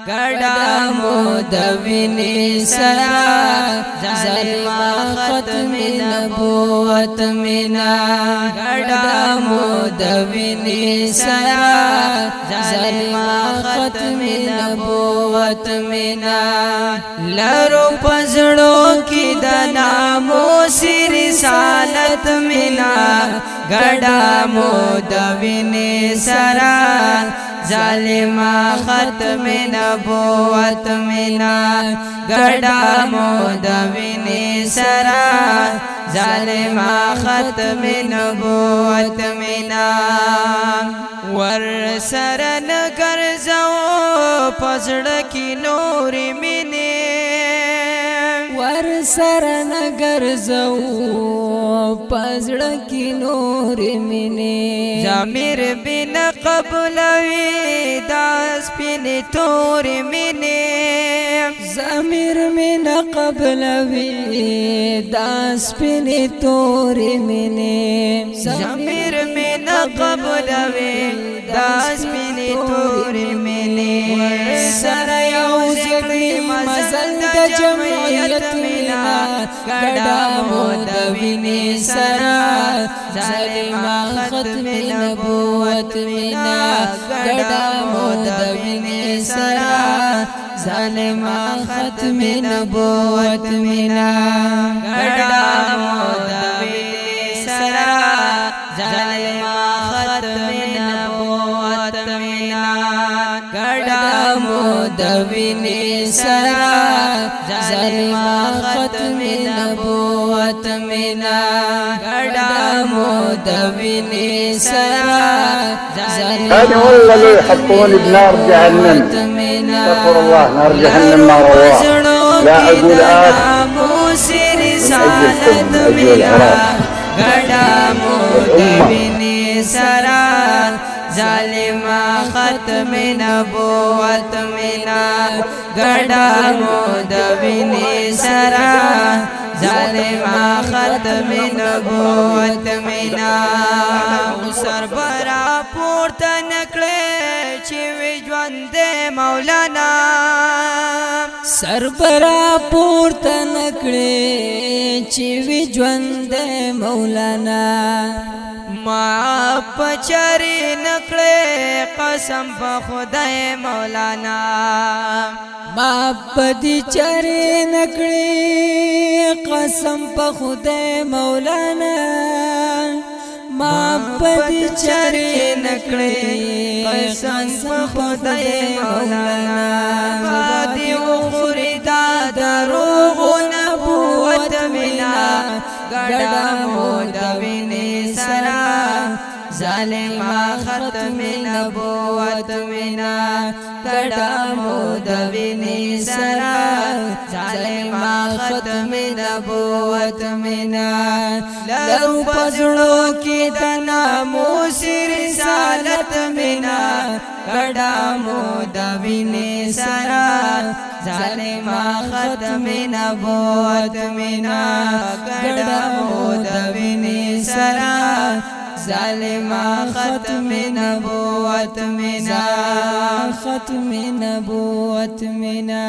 گڑا مدوینی سرا ظالما ختم نبوت منا گڑا مدوینی سرا ظالما ختم نبوت منا لرو پزڑوں کی دنامو سی رسالت منا گڑا مدوینی سرا ظالما ختم نبوت منا گڑا مدوینی سرا ظالما ختم نبوت منا ور سرن گرزو پزڑکی نوری منی ور سرن گرزو پزڑکی نوری منی ضمیر بن قبلوی داس بن توری منی ضمیر من قبلوی داس بن توری منی ضمیر من قبلوی داس بن توری منی سر یو ذکری مزل د جمعیت منا گڑا مدوینی سرا ظالما ختم نبوت منا گڑا مدوینی سرا ظالما ختم نبوت منا گڑا مدوینی سرا ظالما ختم نبوت منا گڑا مدوینی سرا ظالما ختم نبوت منا گڑا مدوینی سرا هذا هو الذي يحطوني بنار جهنم. استغفر الله، نار جهنم ما رواه. لا أقول من أجل العراق گڑا مدوینی سرا ظالما ختم نبوت منا گڑا مدوینی سرا ظالما ختم نبوت منا سر برا پورته نکړې چې وي ژوند مولانا سر برا پورته نکړې چې وي ژوند مولانا ما پچری نکړې قسم په خدای مولانا ما پدی چری نکړې قسم په خدای مولانا ما پدی چری نکړې قسم په خدای مولانا پدی وخوري دا دروغ نبوت منا گڑا مدوینی سرا ظالما ختم نبوت منا گڑا مدوینی سرا ظالما ختم نبوت منا لرو پزڑوں کی دنامو سی رسالت منا گڑا مدوینی سرا ظالما ختم نبوت منا گڑا مدوینی سرا ظالما ختم نبوت منا ختم نبوت منا